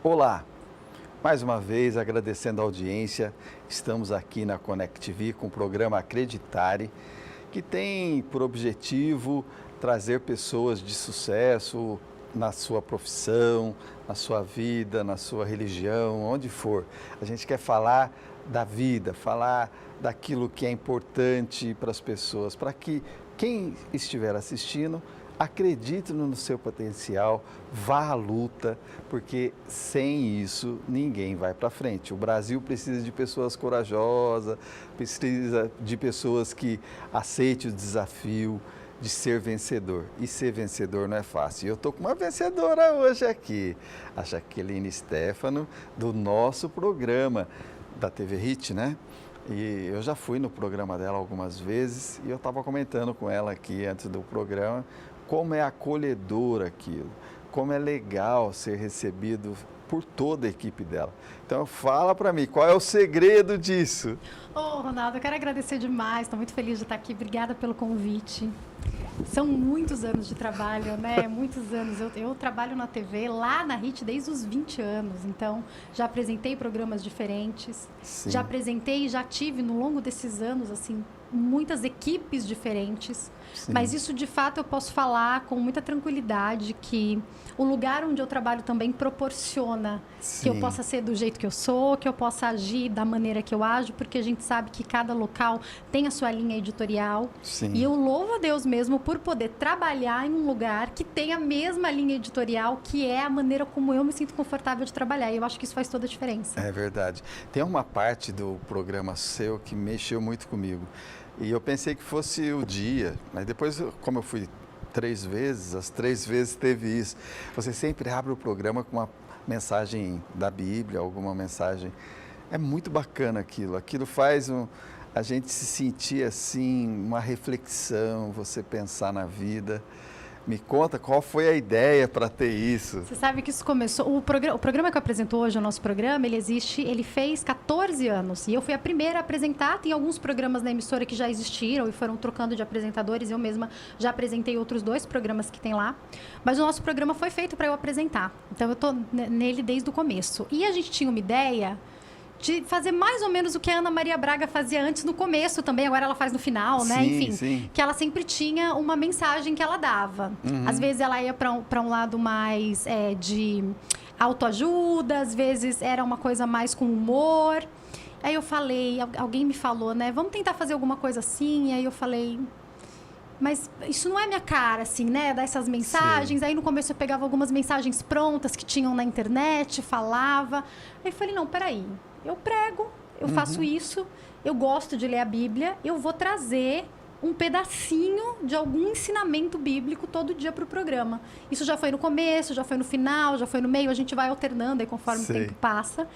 Olá, mais uma vez agradecendo a audiência, estamos aqui na ConnectV com o programa Acreditare, que tem por objetivo trazer pessoas de sucesso na sua profissão, na sua vida, na sua religião, onde for. A gente quer falar da vida, falar daquilo que é importante para as pessoas, para que quem estiver assistindo acredite no seu potencial, vá à luta, porque sem isso ninguém vai para frente. O Brasil precisa de pessoas corajosas, precisa de pessoas que aceitem o desafio de ser vencedor. E ser vencedor não é fácil. Eu estou com uma vencedora hoje aqui, a Jaqueline Stefano, do nosso programa da TV Hit, né? E eu já fui no programa dela algumas vezes e eu estava comentando com ela aqui antes do programa como é acolhedor aquilo, como é legal ser recebido por toda a equipe dela. Então fala para mim, qual é o segredo disso? Ronaldo, eu quero agradecer demais, estou muito feliz de estar aqui, obrigada pelo convite. São muitos anos de trabalho, né? Muitos anos. Eu trabalho na TV, lá na HIT, desde os 20 anos. Então, já apresentei programas diferentes. Sim. Já apresentei e já tive, no longo desses anos, assim, muitas equipes diferentes. Sim. Mas isso, de fato, eu posso falar com muita tranquilidade que o lugar onde eu trabalho também proporciona Sim. que eu possa ser do jeito que eu sou, que eu possa agir da maneira que eu ajo, porque a gente sabe que cada local tem a sua linha editorial. Sim. E eu louvo a Deus mesmo por poder trabalhar em um lugar que tem a mesma linha editorial, que é a maneira como eu me sinto confortável de trabalhar. E eu acho que isso faz toda a diferença. É verdade. Tem uma parte do programa seu que mexeu muito comigo. E eu pensei que fosse o dia, mas depois, como eu fui 3 vezes, as 3 vezes teve isso. Você sempre abre o programa com uma mensagem da Bíblia, alguma mensagem. É muito bacana aquilo. Aquilo faz a gente se sentir assim, uma reflexão, você pensar na vida. Me conta qual foi a ideia para ter isso. Você sabe que isso começou... O programa que eu apresento hoje, o nosso programa, ele fez 14 anos. E eu fui a primeira a apresentar. Tem alguns programas na emissora que já existiram e foram trocando de apresentadores. Eu mesma já apresentei outros 2 programas que tem lá. Mas o nosso programa foi feito para eu apresentar. Então, eu estou nele desde o começo. E a gente tinha uma ideia de fazer mais ou menos o que a Ana Maria Braga fazia antes no começo também, agora ela faz no final, né? Sim, enfim, sim. Que ela sempre tinha uma mensagem que ela dava. Uhum. Às vezes ela ia para um lado mais de autoajuda, às vezes era uma coisa mais com humor. Aí eu falei, alguém me falou, né? Vamos tentar fazer alguma coisa assim. Aí eu falei... Mas isso não é minha cara, assim, né? Dar essas mensagens. Sim. Aí no começo eu pegava algumas mensagens prontas que tinham na internet, falava. Aí eu falei, não, peraí. Eu prego, eu faço isso, eu gosto de ler a Bíblia, eu vou trazer um pedacinho de algum ensinamento bíblico todo dia para o programa. Isso já foi no começo, já foi no final, já foi no meio, a gente vai alternando aí conforme o tempo passa.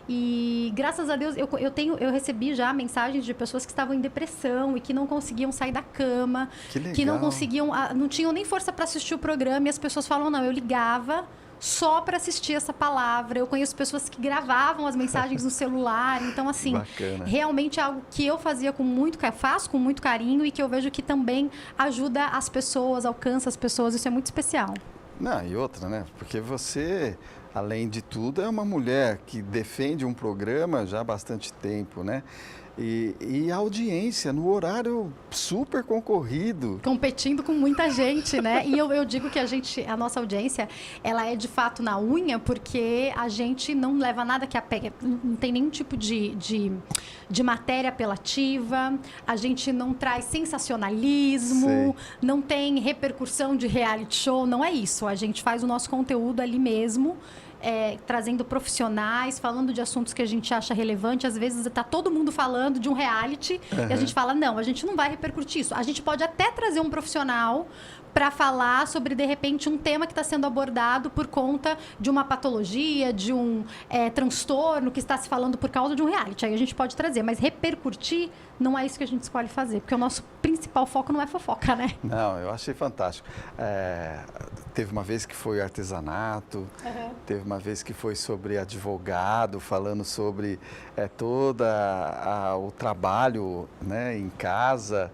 E graças a Deus eu recebi já mensagens de pessoas que estavam em depressão e que não conseguiam sair da cama, que não conseguiam, não tinham nem força para assistir o programa, e as pessoas falam, não, eu ligava só para assistir essa palavra. Eu conheço pessoas que gravavam as mensagens no celular. Então, assim, bacana. Realmente é algo que eu fazia faço com muito carinho e que eu vejo que também ajuda as pessoas, alcança as pessoas. Isso é muito especial. Não, e outra, né? Porque você, além de tudo, é uma mulher que defende um programa já há bastante tempo, né? E a audiência no horário super concorrido. Competindo com muita gente, né? E eu digo que a nossa audiência, ela é de fato na unha, porque a gente não leva nada que apegue, não tem nenhum tipo de matéria apelativa, a gente não traz sensacionalismo, não tem repercussão de reality show, não é isso. A gente faz o nosso conteúdo ali mesmo, trazendo profissionais, falando de assuntos que a gente acha relevante. Às vezes está todo mundo falando de um reality e a gente fala, não, a gente não vai repercutir isso. A gente pode até trazer um profissional para falar sobre, de repente, um tema que está sendo abordado por conta de uma patologia, de um transtorno que está se falando por causa de um reality. Aí a gente pode trazer, mas repercutir não é isso que a gente escolhe fazer, porque o nosso principal foco não é fofoca, né? Não, eu achei fantástico. Teve uma vez que foi artesanato, teve uma vez que foi sobre advogado, falando sobre todo o trabalho, né, em casa.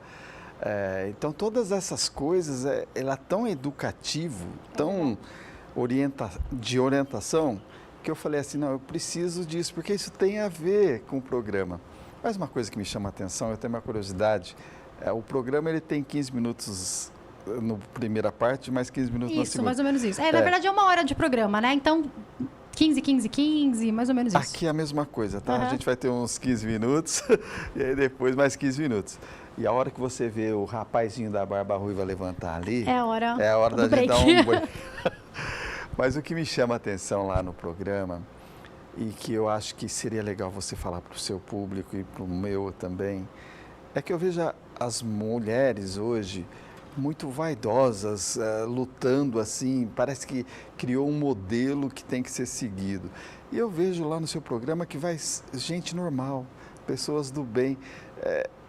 Então, todas essas coisas, ela é tão educativo, tão de orientação, que eu falei assim, não, eu preciso disso, porque isso tem a ver com o programa. Mas uma coisa que me chama a atenção, eu tenho uma curiosidade, o programa ele tem 15 minutos na primeira parte, mais 15 minutos na segunda. Isso, mais ou menos isso. Na verdade é 1 hora de programa, né? Então, 15, 15, 15, mais ou menos isso. Aqui é a mesma coisa, tá? A gente vai ter uns 15 minutos e aí depois mais 15 minutos. E a hora que você vê o rapazinho da barba ruiva levantar ali... É a hora da do gente break. dar um break. Mas o que me chama a atenção lá no programa, e que eu acho que seria legal você falar para o seu público e para o meu também, é que eu vejo as mulheres hoje muito vaidosas, lutando assim, parece que criou um modelo que tem que ser seguido. E eu vejo lá no seu programa que vai gente normal, pessoas do bem.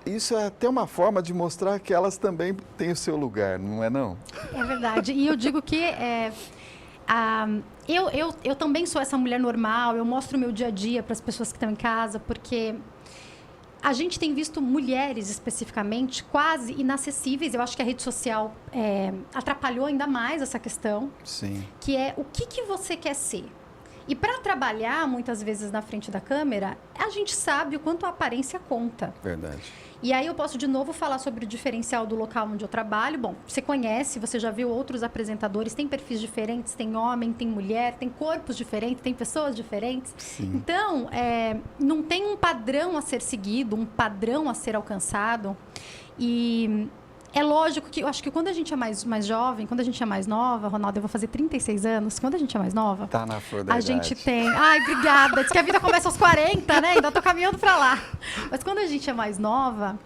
Isso é até uma forma de mostrar que elas também têm o seu lugar, não é não? É verdade. E eu digo que eu também sou essa mulher normal, eu mostro o meu dia a dia para as pessoas que estão em casa, porque a gente tem visto mulheres, especificamente, quase inacessíveis. Eu acho que a rede social atrapalhou ainda mais essa questão. Sim. Que é o que você quer ser. E para trabalhar, muitas vezes, na frente da câmera, a gente sabe o quanto a aparência conta. Verdade. E aí eu posso, de novo, falar sobre o diferencial do local onde eu trabalho. Bom, você conhece, você já viu outros apresentadores, tem perfis diferentes, tem homem, tem mulher, tem corpos diferentes, tem pessoas diferentes. Sim. Então, não tem um padrão a ser seguido, um padrão a ser alcançado. E é lógico que eu acho que quando a gente é mais jovem, quando a gente é mais nova, Ronaldo, eu vou fazer 36 anos, quando a gente é mais nova... Tá na flor da a idade. gente tem... Ai, obrigada. Diz que a vida começa aos 40, né? Ainda tô caminhando para lá. Mas quando a gente é mais nova,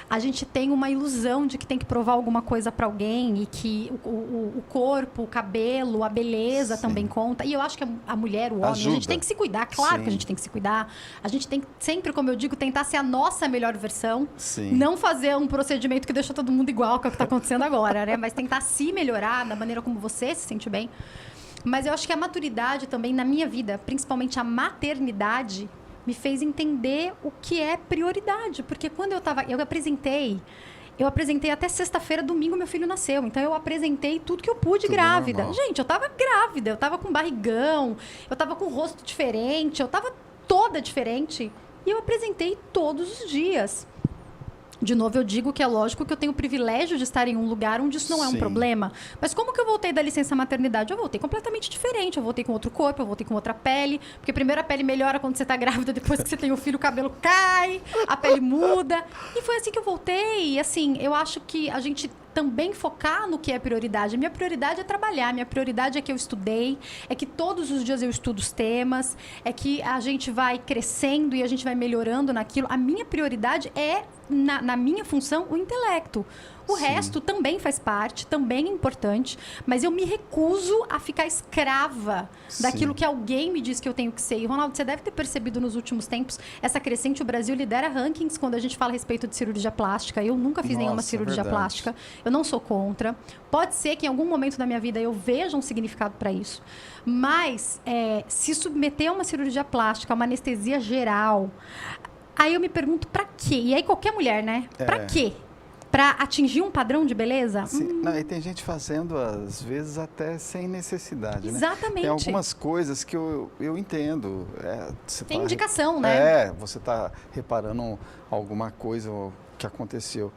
a gente tem uma ilusão de que tem que provar alguma coisa para alguém e que o corpo, o cabelo, a beleza também conta. E eu acho que a mulher, o homem, ajuda. a gente tem que se cuidar. Claro que a gente tem que se cuidar. A gente tem que sempre, como eu digo, tentar ser a nossa melhor versão. Sim. Não fazer um procedimento que deixa todo mundo igual, que é o que está acontecendo agora, né? Mas tentar se melhorar da maneira como você se sente bem. Mas eu acho que a maturidade também, na minha vida, principalmente a maternidade, me fez entender o que é prioridade. Porque quando eu apresentei até sexta-feira, domingo, meu filho nasceu. Então, eu apresentei tudo que eu pude Tudo grávida. normal. Gente, eu tava grávida, eu tava com barrigão, eu tava com o rosto diferente, eu tava toda diferente. E eu apresentei todos os dias. De novo, eu digo que é lógico que eu tenho o privilégio de estar em um lugar onde isso não é um Sim. problema. Mas como que eu voltei da licença maternidade? Eu voltei completamente diferente. Eu voltei com outro corpo, eu voltei com outra pele. Porque primeiro a pele melhora quando você está grávida, depois que você tem o filho, o cabelo cai, a pele muda. E foi assim que eu voltei. E assim, eu acho que a gente também focar no que é prioridade. A minha prioridade é trabalhar, minha prioridade é que eu estudei, é que todos os dias eu estudo os temas, é que a gente vai crescendo e a gente vai melhorando naquilo. A minha prioridade é, na minha função, o intelecto. O Sim. resto também faz parte, também é importante, mas eu me recuso a ficar escrava daquilo Sim. que alguém me diz que eu tenho que ser. E, Ronaldo, você deve ter percebido nos últimos tempos essa crescente. O Brasil lidera rankings quando a gente fala a respeito de cirurgia plástica. Eu nunca fiz nenhuma cirurgia verdade. plástica. Eu não sou contra. Pode ser que em algum momento da minha vida eu veja um significado para isso. Mas se submeter a uma cirurgia plástica, a uma anestesia geral, aí eu me pergunto para quê? E aí qualquer mulher, né? Para quê? Para atingir um padrão de beleza? Sim. Não, e tem gente fazendo, às vezes, até sem necessidade, né? Exatamente. Tem algumas coisas que eu entendo. Tem indicação, né? Você está reparando alguma coisa que aconteceu,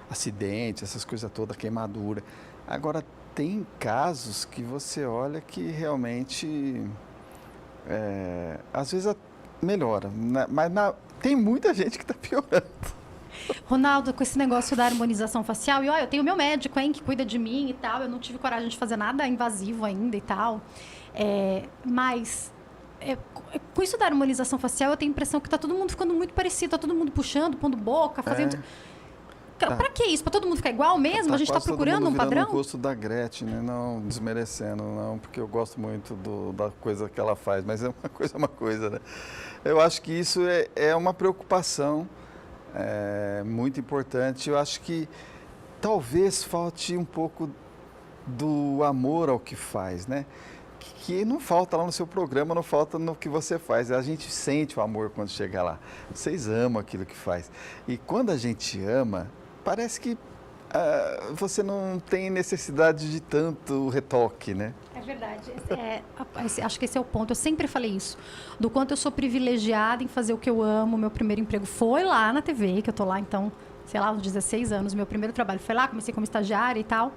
acidente, essas coisas todas, queimadura. Agora, tem casos que você olha que realmente, às vezes, melhora. Né? Mas tem muita gente que está piorando. Ronaldo, com esse negócio da harmonização facial, e eu tenho meu médico, hein, que cuida de mim e tal, eu não tive coragem de fazer nada invasivo ainda e tal, mas com isso da harmonização facial, eu tenho a impressão que tá todo mundo ficando muito parecido, tá todo mundo puxando, pondo boca, fazendo... Pra que isso? Pra todo mundo ficar igual mesmo? A gente tá procurando um padrão? O gosto da Gretchen, né? Não desmerecendo, não, porque eu gosto muito da coisa que ela faz, mas uma coisa, né? Eu acho que isso é uma preocupação muito importante. Eu acho que talvez falte um pouco do amor ao que faz, né? Que não falta lá no seu programa, não falta no que você faz. A gente sente o amor quando chega lá. Vocês amam aquilo que faz. E quando a gente ama, parece que você não tem necessidade de tanto retoque, né? É verdade. Acho que esse é o ponto. Eu sempre falei isso. Do quanto eu sou privilegiada em fazer o que eu amo. Meu primeiro emprego foi lá na TV, que eu tô lá, então, sei lá, uns 16 anos. Meu primeiro trabalho foi lá, comecei como estagiária e tal.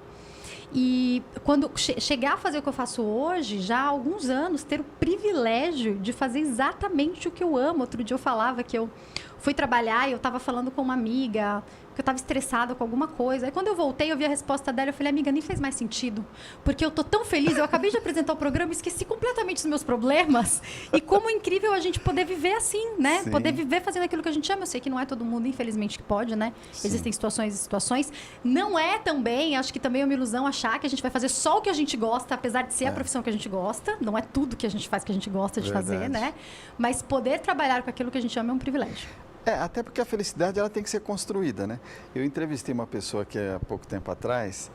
E quando chegar a fazer o que eu faço hoje, já há alguns anos, ter o privilégio de fazer exatamente o que eu amo. Outro dia eu falava que eu fui trabalhar e eu estava falando com uma amiga que eu estava estressada com alguma coisa. Aí quando eu voltei, eu vi a resposta dela, eu falei, amiga, nem fez mais sentido. Porque eu tô tão feliz, eu acabei de apresentar o programa, esqueci completamente os meus problemas. E como é incrível a gente poder viver assim, né? Sim. Poder viver fazendo aquilo que a gente ama. Eu sei que não é todo mundo, infelizmente, que pode, né? Sim. Existem situações e situações. Não é também, acho que também é uma ilusão achar que a gente vai fazer só o que a gente gosta, apesar de ser a profissão que a gente gosta. Não é tudo que a gente faz que a gente gosta de fazer, né? Mas poder trabalhar com aquilo que a gente ama é um privilégio. Até porque a felicidade ela tem que ser construída, né? Eu entrevistei uma pessoa que há pouco tempo atrás,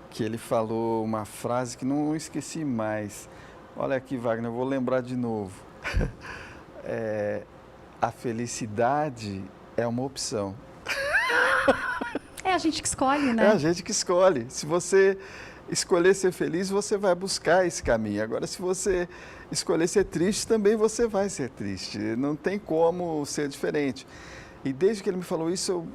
que ele falou uma frase que não esqueci mais. Olha aqui, Wagner, eu vou lembrar de novo. A felicidade é uma opção. É a gente que escolhe, né? É a gente que escolhe. Se você escolher ser feliz, você vai buscar esse caminho. Agora, se você escolher ser triste, também você vai ser triste. Não tem como ser diferente. E desde que ele me falou isso,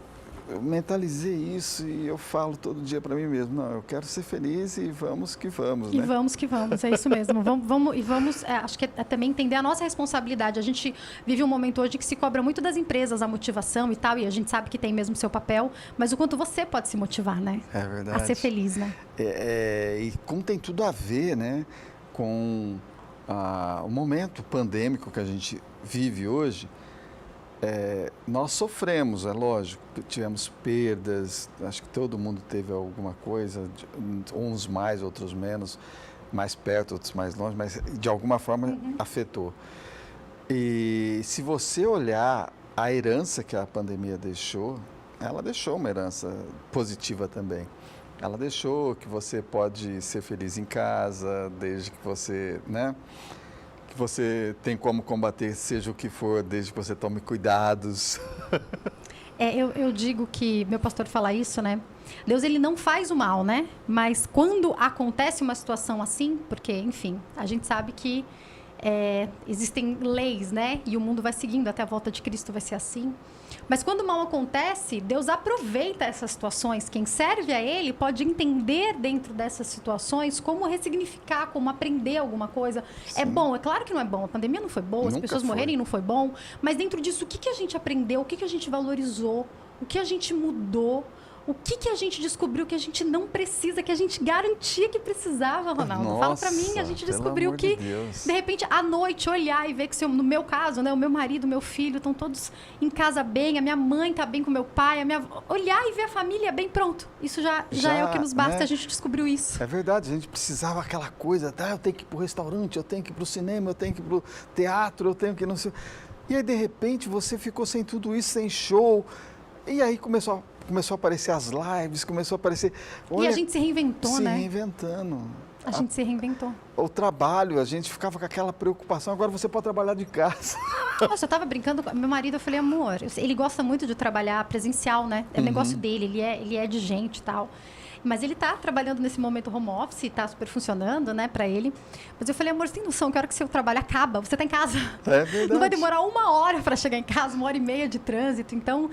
eu mentalizei isso e eu falo todo dia para mim mesmo, não, eu quero ser feliz e vamos que vamos, né? E vamos que vamos, é isso mesmo. Vamos acho que é também entender a nossa responsabilidade. A gente vive um momento hoje que se cobra muito das empresas a motivação e tal, e a gente sabe que tem mesmo seu papel, mas o quanto você pode se motivar, né? É verdade. A ser feliz, né? E como tem tudo a ver, né, com o momento pandêmico que a gente vive hoje, nós sofremos, é lógico, tivemos perdas, acho que todo mundo teve alguma coisa, uns mais, outros menos, mais perto, outros mais longe, mas de alguma forma afetou. E se você olhar a herança que a pandemia deixou, ela deixou uma herança positiva também. Ela deixou que você pode ser feliz em casa, desde que você, né? Que você tem como combater, seja o que for, desde que você tome cuidados. Eu digo que, meu pastor fala isso, né? Deus, ele não faz o mal, né? Mas quando acontece uma situação assim, porque, enfim, a gente sabe que existem leis, né? E o mundo vai seguindo, até a volta de Cristo vai ser assim. Mas quando o mal acontece, Deus aproveita essas situações. Quem serve a Ele pode entender dentro dessas situações como ressignificar, como aprender alguma coisa. Sim. É bom, é claro que não é bom. A pandemia não foi boa, as pessoas morrerem não foi bom. Mas dentro disso, o que a gente aprendeu, o que a gente valorizou, o que a gente mudou, o que a gente descobriu que a gente não precisa, que a gente garantia que precisava, Ronaldo? Nossa, fala pra mim, a gente descobriu que, de repente, à noite, olhar e ver que, no meu caso, né, o meu marido, o meu filho, estão todos em casa bem, a minha mãe tá bem com o meu pai, olhar e ver a família bem, pronto. Isso já é o que nos basta, né? A gente descobriu isso. É verdade, a gente precisava aquela coisa, eu tenho que ir pro restaurante, eu tenho que ir pro cinema, eu tenho que ir pro teatro, eu tenho que ir não sei... E aí, de repente, você ficou sem tudo isso, sem show, e aí começou a aparecer as lives, começou a aparecer... Olha, e a gente se reinventou, né? Se reinventando. A gente se reinventou. O trabalho, a gente ficava com aquela preocupação, agora você pode trabalhar de casa. Nossa, eu estava brincando com meu marido, eu falei, amor, ele gosta muito de trabalhar presencial, né? É o negócio dele, ele é de gente e tal. Mas ele está trabalhando nesse momento home office, está super funcionando, né, para ele. Mas eu falei, amor, você tem noção que a hora que seu trabalho acaba, você está em casa. É verdade. Não vai demorar 1 hora para chegar em casa, 1h30 de trânsito. Então,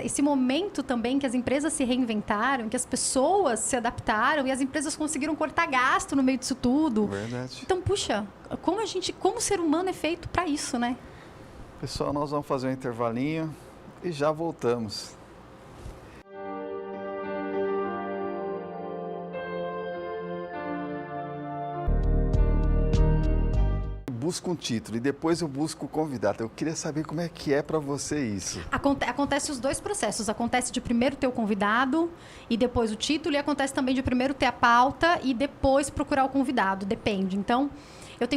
esse momento também que as empresas se reinventaram, que as pessoas se adaptaram e as empresas conseguiram cortar gasto no meio disso tudo. Verdade. Então, puxa, como o ser humano é feito para isso, né? Pessoal, nós vamos fazer um intervalinho e já voltamos. Busco um título e depois eu busco o convidado. Eu queria saber como é que é para você isso. Acontece os dois processos. Acontece de primeiro ter o convidado e depois o título. E acontece também de primeiro ter a pauta e depois procurar o convidado. Depende. Então,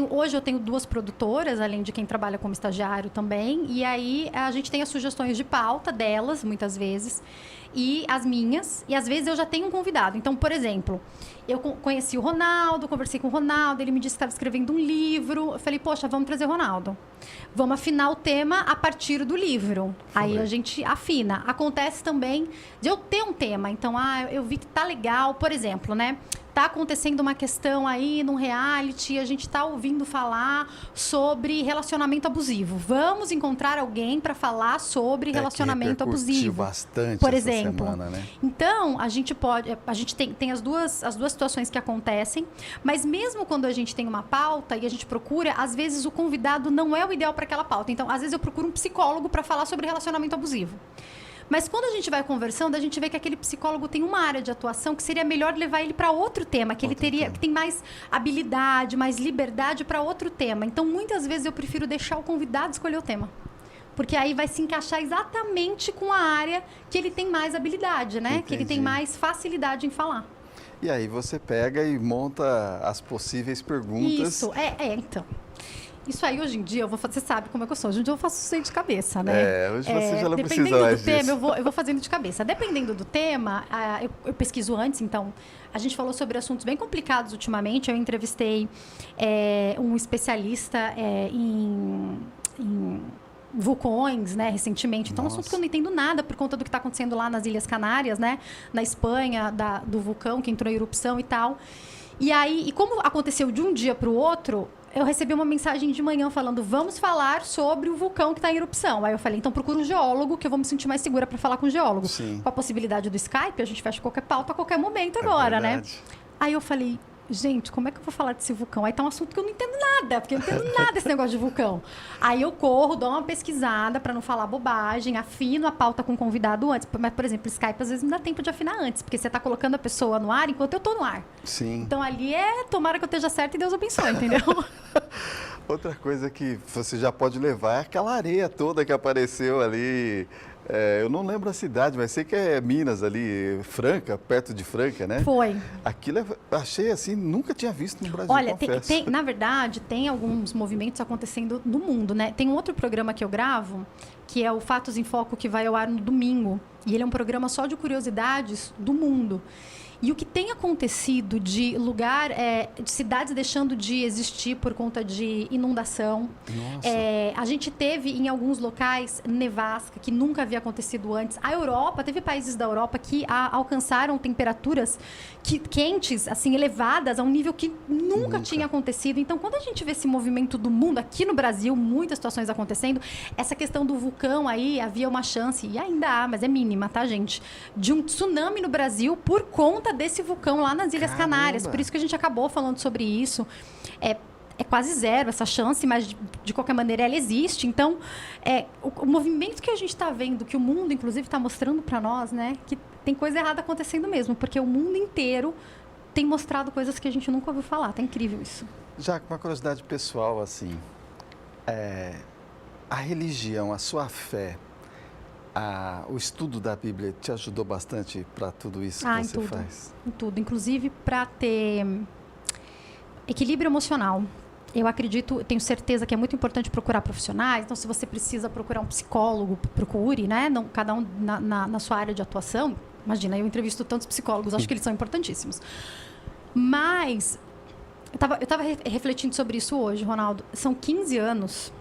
hoje eu tenho 2 produtoras, além de quem trabalha como estagiário também. E aí a gente tem as sugestões de pauta delas, muitas vezes, e as minhas. E às vezes eu já tenho um convidado. Então, por exemplo, eu conheci o Ronaldo, conversei com o Ronaldo, ele me disse que estava escrevendo um livro. Eu falei, poxa, vamos trazer o Ronaldo. Vamos afinar o tema a partir do livro. Aí a gente afina. Acontece também de eu ter um tema. Então, eu vi que tá legal. Por exemplo, né? tá acontecendo uma questão aí num reality, a gente tá ouvindo falar sobre relacionamento abusivo. Vamos encontrar alguém para falar sobre relacionamento abusivo. Bastante por essa exemplo. semana, né? Então, a gente tem as duas situações que acontecem, mas mesmo quando a gente tem uma pauta e a gente procura, às vezes o convidado não é o ideal para aquela pauta. Então, às vezes eu procuro um psicólogo para falar sobre relacionamento abusivo. Mas quando a gente vai conversando, a gente vê que aquele psicólogo tem uma área de atuação que seria melhor levar ele para outro tema, que que tem mais habilidade, mais liberdade para outro tema. Então, muitas vezes eu prefiro deixar o convidado escolher o tema. Porque aí vai se encaixar exatamente com a área que ele tem mais habilidade, né? Entendi. Que ele tem mais facilidade em falar. E aí você pega e monta as possíveis perguntas. Isso, então. Isso aí, hoje em dia, você sabe como é que eu sou. Hoje em dia eu faço isso aí de cabeça, né? Hoje você já não precisa dependendo mais do tema, disso. eu vou fazendo de cabeça. Dependendo do tema, eu pesquiso antes, então... A gente falou sobre assuntos bem complicados ultimamente. Eu entrevistei um especialista em vulcões, né, recentemente. Então, é um assunto que eu não entendo nada por conta do que está acontecendo lá nas Ilhas Canárias, né? Na Espanha, do vulcão que entrou em erupção e tal. E aí, como aconteceu de um dia para o outro... Eu recebi uma mensagem de manhã falando, vamos falar sobre o vulcão que está em erupção. Aí eu falei, então procura um geólogo, que eu vou me sentir mais segura para falar com o geólogo. Sim. Com a possibilidade do Skype, a gente fecha qualquer pauta a qualquer momento agora, né? Aí eu falei, gente, como é que eu vou falar desse vulcão? Aí tá um assunto que eu não entendo nada, porque eu não entendo nada desse negócio de vulcão. Aí eu corro, dou uma pesquisada para não falar bobagem, afino a pauta com o convidado antes. Mas, por exemplo, o Skype às vezes não dá tempo de afinar antes, porque você tá colocando a pessoa no ar enquanto eu tô no ar. Sim. Então ali tomara que eu esteja certo e Deus abençoe, entendeu? Outra coisa que você já pode levar é aquela areia toda que apareceu ali. Eu não lembro a cidade, mas sei que é Minas ali, Franca, perto de Franca, né? Foi. Aquilo eu achei assim, nunca tinha visto no Brasil, Olha, confesso. na verdade, tem alguns movimentos acontecendo no mundo, né? Tem um outro programa que eu gravo, que é o Fatos em Foco, que vai ao ar no domingo. E ele é um programa só de curiosidades do mundo. E o que tem acontecido de de cidades deixando de existir por conta de inundação. Nossa. A gente teve em alguns locais nevasca, que nunca havia acontecido antes. A Europa, teve países da Europa que alcançaram temperaturas quentes, assim, elevadas, a um nível que nunca tinha acontecido. Então, quando a gente vê esse movimento do mundo, aqui no Brasil, muitas situações acontecendo, essa questão do vulcão aí, havia uma chance, e ainda há, mas é mínima, tá, gente? De um tsunami no Brasil por conta desse vulcão lá nas Ilhas Canárias. Por isso que a gente acabou falando sobre isso. É quase zero essa chance, mas de qualquer maneira ela existe. Então, o movimento que a gente está vendo, que o mundo, inclusive, está mostrando para nós, né, que tem coisa errada acontecendo mesmo, porque o mundo inteiro tem mostrado coisas que a gente nunca ouviu falar. Tá incrível isso. Já com uma curiosidade pessoal, assim, a religião, a sua fé, o estudo da Bíblia te ajudou bastante para tudo isso que você faz? Em tudo. Inclusive para ter equilíbrio emocional. Eu acredito, tenho certeza que é muito importante procurar profissionais. Então, se você precisa procurar um psicólogo, procure, né? Não, cada um na sua área de atuação. Imagina, eu entrevisto tantos psicólogos, acho que eles são importantíssimos. Mas, eu estava refletindo sobre isso hoje, Ronaldo. São 15 anos,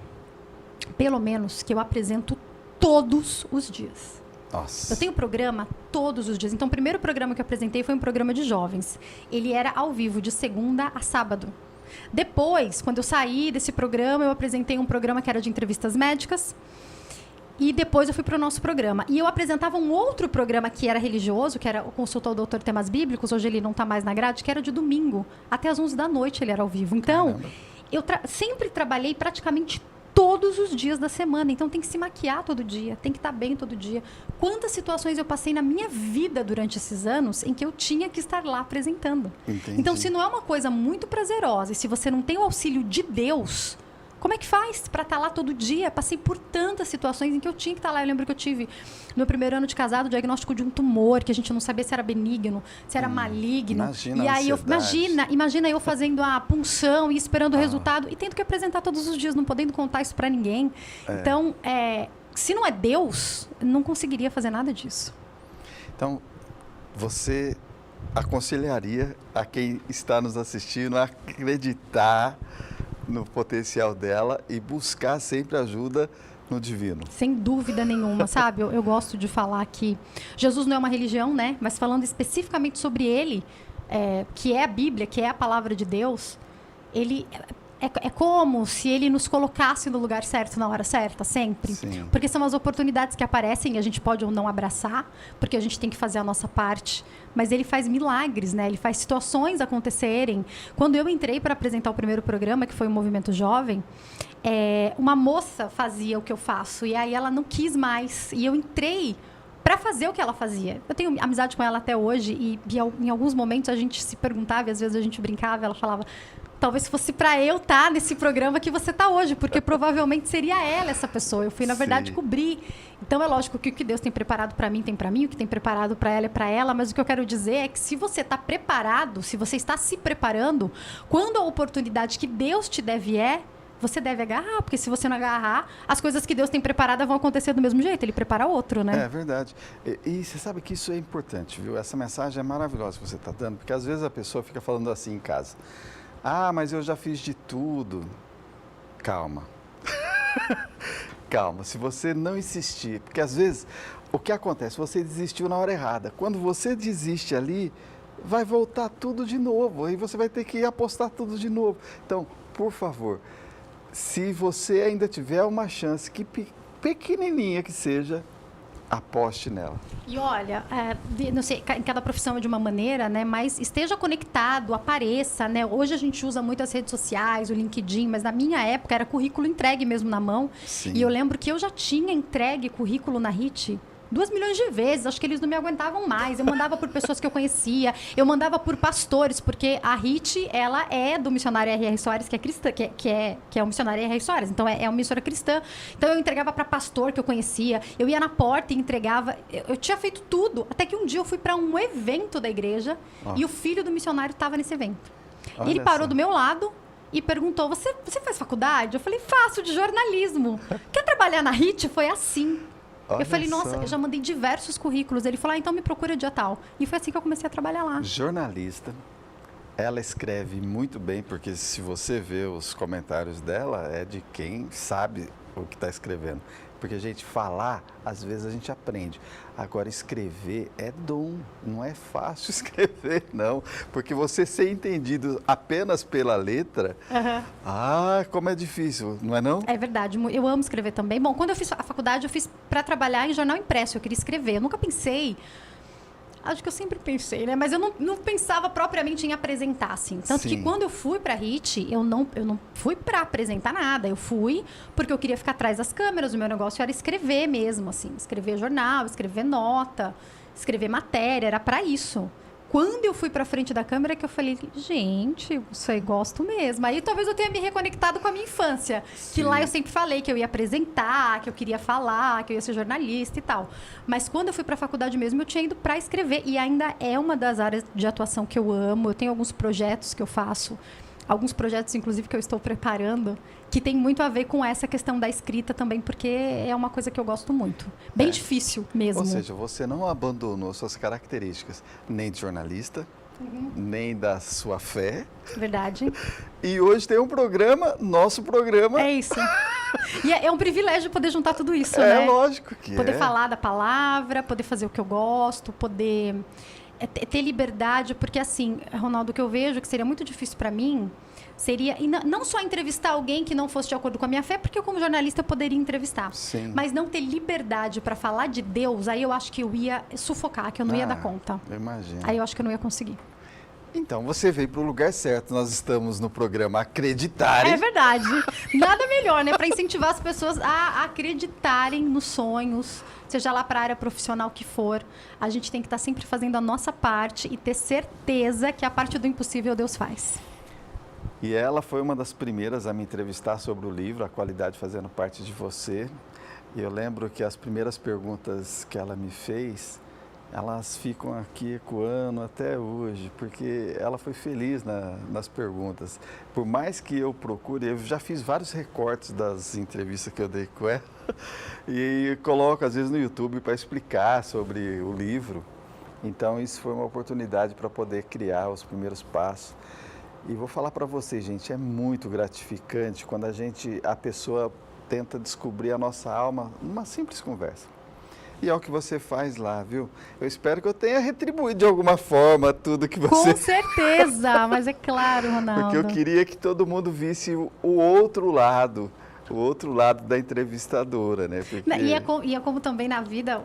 pelo menos, que eu apresento todos os dias. Nossa. Eu tenho programa todos os dias. Então, o primeiro programa que eu apresentei foi um programa de jovens. Ele era ao vivo, de segunda a sábado. Depois, quando eu saí desse programa, eu apresentei um programa que era de entrevistas médicas. E depois eu fui para o nosso programa. E eu apresentava um outro programa que era religioso, que era o Consulta ao Doutor Temas Bíblicos. Hoje ele não está mais na grade, que era de domingo. Até às 11 da noite ele era ao vivo. Então, eu sempre trabalhei praticamente todos os dias da semana. Então, tem que se maquiar todo dia, tem que estar bem todo dia. Quantas situações eu passei na minha vida durante esses anos em que eu tinha que estar lá apresentando. Entendi. Então, se não é uma coisa muito prazerosa e se você não tem o auxílio de Deus, como é que faz para estar lá todo dia? Passei por tantas situações em que eu tinha que estar lá. Eu lembro que eu tive, no meu primeiro ano de casado, o diagnóstico de um tumor, que a gente não sabia se era benigno, se era maligno. Imagina e aí a imagina eu fazendo a punção e esperando o resultado e tendo que apresentar todos os dias, não podendo contar isso para ninguém. Então, se não é Deus, não conseguiria fazer nada disso. Então, você aconselharia a quem está nos assistindo a acreditar no potencial dela e buscar sempre ajuda no divino? Sem dúvida nenhuma, sabe? Eu gosto de falar que Jesus não é uma religião, né? Mas falando especificamente sobre ele, que é a Bíblia, que é a palavra de Deus, ele é como se ele nos colocasse no lugar certo, na hora certa, sempre. Sim. Porque são as oportunidades que aparecem e a gente pode ou não abraçar, porque a gente tem que fazer a nossa parte. Mas ele faz milagres, né? Ele faz situações acontecerem. Quando eu entrei para apresentar o primeiro programa, que foi o Movimento Jovem, uma moça fazia o que eu faço. E aí ela não quis mais. E eu entrei para fazer o que ela fazia. Eu tenho amizade com ela até hoje e em alguns momentos a gente se perguntava, e às vezes a gente brincava, ela falava: talvez fosse para eu estar nesse programa que você está hoje, porque provavelmente seria ela essa pessoa. Eu fui, na verdade, cobrir. Então, é lógico que o que Deus tem preparado para mim tem para mim, o que tem preparado para ela é para ela, mas o que eu quero dizer é que se você está preparado, se você está se preparando, quando a oportunidade que Deus te der vier, você deve agarrar, porque se você não agarrar, as coisas que Deus tem preparado vão acontecer do mesmo jeito, ele prepara outro, né? É verdade. E você sabe que isso é importante, viu? Essa mensagem é maravilhosa que você está dando, porque às vezes a pessoa fica falando assim em casa: ah, mas eu já fiz de tudo. Calma. Calma, se você não insistir, porque às vezes o que acontece? Você desistiu na hora errada. Quando você desiste ali, vai voltar tudo de novo, aí você vai ter que apostar tudo de novo. Então, por favor, se você ainda tiver uma chance, que pequenininha que seja, aposte nela. E olha, não sei, em cada profissão é de uma maneira, né? Mas esteja conectado, apareça, né? Hoje a gente usa muito as redes sociais, o LinkedIn, mas na minha época era currículo entregue mesmo na mão. Sim. E eu lembro que eu já tinha entregue currículo na HIT 2 milhões de vezes, acho que eles não me aguentavam mais. Eu mandava por pessoas que eu conhecia, eu mandava por pastores, porque a HIT, ela é do missionário R.R. Soares, que é cristã, que é o missionário R.R. Soares, então é uma emissora cristã. Então eu entregava para pastor que eu conhecia, eu ia na porta e entregava, eu tinha feito tudo, até que um dia eu fui para um evento da igreja e o filho do missionário estava nesse evento. Olha Ele parou só. do meu lado e perguntou: você faz faculdade? Eu falei: faço, de jornalismo. Quer trabalhar na HIT? Foi assim. Olha Eu falei: nossa, só. eu já mandei diversos currículos. Ele falou: então me procura dia tal. E foi assim que eu comecei a trabalhar lá. Jornalista, ela escreve muito bem, porque se você vê os comentários dela, é de quem sabe o que está escrevendo. Porque, gente, falar, às vezes a gente aprende. Agora, escrever é dom, não é fácil escrever, não. Porque você ser entendido apenas pela letra, como é difícil, não é não? É verdade, eu amo escrever também. Bom, quando eu fiz a faculdade, eu fiz para trabalhar em jornal impresso, eu queria escrever. Eu nunca pensei, acho que eu sempre pensei, né? Mas eu não pensava propriamente em apresentar, assim. Tanto que Sim. quando eu fui para a HIT, eu não fui para apresentar nada. Eu fui porque eu queria ficar atrás das câmeras. O meu negócio era escrever mesmo, assim. Escrever jornal, escrever nota, escrever matéria. Era para isso. Quando eu fui para frente da câmera, que eu falei: gente, isso aí gosto mesmo. Aí talvez eu tenha me reconectado com a minha infância. Que lá eu sempre falei que eu ia apresentar, que eu queria falar, que eu ia ser jornalista e tal. Mas quando eu fui para a faculdade mesmo, eu tinha ido para escrever. E ainda é uma das áreas de atuação que eu amo. Eu tenho alguns projetos que eu faço. Alguns projetos, inclusive, que eu estou preparando, que tem muito a ver com essa questão da escrita também, porque é uma coisa que eu gosto muito. Bem difícil mesmo. Ou seja, você não abandonou suas características, nem de jornalista, nem da sua fé. Verdade. E hoje tem um programa, nosso programa. É isso. E é um privilégio poder juntar tudo isso, É né? lógico que Poder é. falar da palavra, poder fazer o que eu gosto, poder ter liberdade, porque assim, Ronaldo, o que eu vejo que seria muito difícil para mim seria não só entrevistar alguém que não fosse de acordo com a minha fé, porque eu como jornalista eu poderia entrevistar, Sim. mas não ter liberdade para falar de Deus, aí eu acho que eu ia sufocar, que eu não ia dar conta. Eu imagino. Aí eu acho que eu não ia conseguir. Então, você veio para o lugar certo. Nós estamos no programa Acreditarem. É verdade. Nada melhor, né? Para incentivar as pessoas a acreditarem nos sonhos, seja lá para a área profissional que for. A gente tem que estar sempre fazendo a nossa parte e ter certeza que a parte do impossível Deus faz. E ela foi uma das primeiras a me entrevistar sobre o livro, A Qualidade Fazendo Parte de Você. E eu lembro que as primeiras perguntas que ela me fez, elas ficam aqui ecoando até hoje, porque ela foi feliz nas perguntas. Por mais que eu procure, eu já fiz vários recortes das entrevistas que eu dei com ela e coloco às vezes no YouTube para explicar sobre o livro. Então isso foi uma oportunidade para poder criar os primeiros passos. E vou falar para vocês, gente, é muito gratificante quando a pessoa tenta descobrir a nossa alma numa simples conversa. E é o que você faz lá, viu? Eu espero que eu tenha retribuído de alguma forma tudo que você... Com certeza, mas é claro, Ronaldo. Porque eu queria que todo mundo visse o outro lado da entrevistadora, né? Porque... E é como também na vida,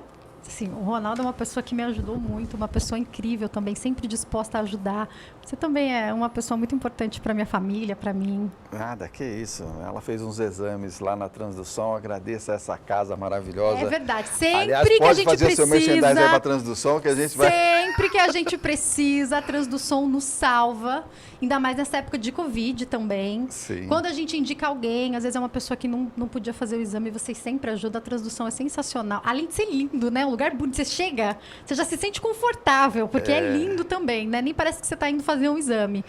assim, o Ronaldo é uma pessoa que me ajudou muito, uma pessoa incrível também, sempre disposta a ajudar. Você também é uma pessoa muito importante para minha família, para mim. Nada, que isso. Ela fez uns exames lá na Transdução, agradeço a essa casa maravilhosa. É verdade, sempre Aliás, que a pode gente fazer precisa... o seu merchandising aí para a Transdução, que a gente vai... Sempre que a gente precisa, a Transdução nos salva, ainda mais nessa época de Covid também. Sim. Quando a gente indica alguém, às vezes é uma pessoa que não podia fazer o exame, vocês sempre ajudam, a Transdução é sensacional. Além de ser lindo, né? Um lugar bonito, você chega, você já se sente confortável, porque é lindo também, né? Nem parece que você está indo fazer um exame.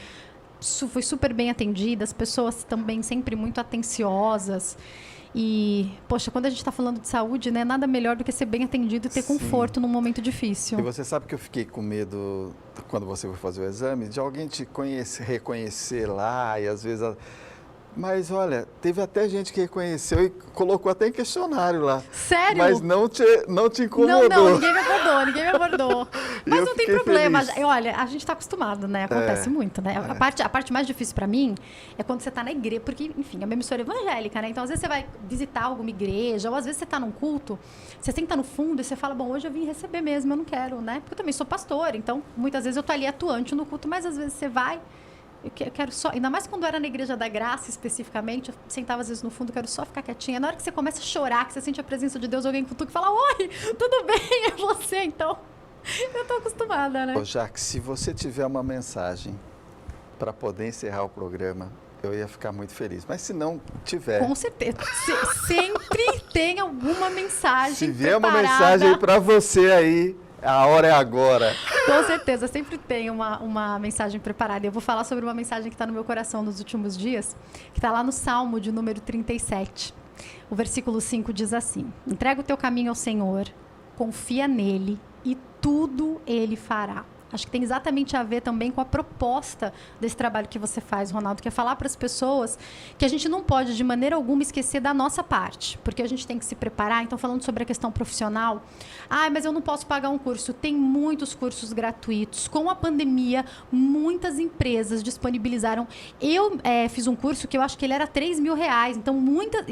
Foi super bem atendida, as pessoas também sempre muito atenciosas. E, poxa, quando a gente está falando de saúde, né, nada melhor do que ser bem atendido e ter conforto num momento difícil. E você sabe que eu fiquei com medo, quando você foi fazer o exame, de alguém te reconhecer lá e às vezes... Mas olha, teve até gente que reconheceu e colocou até em questionário lá. Sério? Mas não te incomodou. Não, ninguém me abordou. Mas não tem problema. Feliz. Olha, a gente está acostumado, né? Acontece muito, né? A parte mais difícil para mim é quando você está na igreja, porque, enfim, a minha emissora é evangélica, né? Então, às vezes você vai visitar alguma igreja, ou às vezes você está num culto, você senta no fundo e você fala, bom, hoje eu vim receber mesmo, eu não quero, né? Porque eu também sou pastora, então, muitas vezes eu tô ali atuante no culto, mas às vezes você vai... Eu quero só, ainda mais quando era na Igreja da Graça, especificamente, eu sentava às vezes no fundo, eu quero só ficar quietinha. Na hora que você começa a chorar, que você sente a presença de Deus, alguém cutuca e fala, oi, tudo bem, é você, então... Eu tô acostumada, né? Ô, Jaque, se você tiver uma mensagem para poder encerrar o programa, eu ia ficar muito feliz. Mas se não tiver... Com certeza. Sempre tem alguma mensagem se vier preparada. uma mensagem para você aí, a hora é agora. Com certeza, sempre tem uma mensagem preparada. Eu vou falar sobre uma mensagem que está no meu coração nos últimos dias, que está lá no Salmo de número 37. O versículo 5 diz assim: entrega o teu caminho ao Senhor, confia nele e tudo ele fará. Acho que tem exatamente a ver também com a proposta desse trabalho que você faz, Ronaldo, que é falar para as pessoas que a gente não pode, de maneira alguma, esquecer da nossa parte, porque a gente tem que se preparar. Então, falando sobre a questão profissional, mas eu não posso pagar um curso. Tem muitos cursos gratuitos. Com a pandemia, muitas empresas disponibilizaram. Eu fiz um curso que eu acho que ele era R$3.000, então,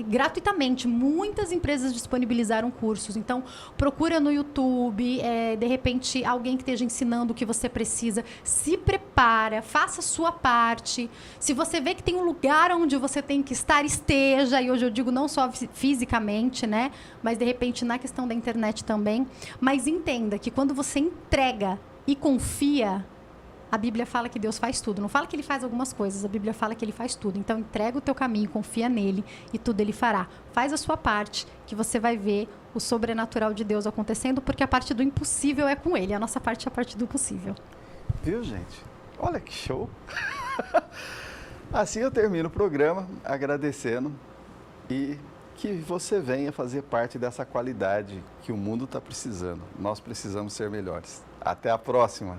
gratuitamente, muitas empresas disponibilizaram cursos. Então, procura no YouTube, de repente, alguém que esteja ensinando o que você precisa, se prepara, faça a sua parte. Se você vê que tem um lugar onde você tem que estar, esteja. E hoje eu digo não só fisicamente, né? Mas de repente na questão da internet também. Mas entenda que quando você entrega e confia, a Bíblia fala que Deus faz tudo. Não fala que Ele faz algumas coisas, a Bíblia fala que Ele faz tudo. Então entrega o teu caminho, confia nele e tudo Ele fará. Faz a sua parte, que você vai ver o sobrenatural de Deus acontecendo, porque a parte do impossível é com Ele. A nossa parte é a parte do possível. Viu, gente? Olha que show! Assim eu termino o programa agradecendo e que você venha fazer parte dessa qualidade que o mundo está precisando. Nós precisamos ser melhores. Até a próxima!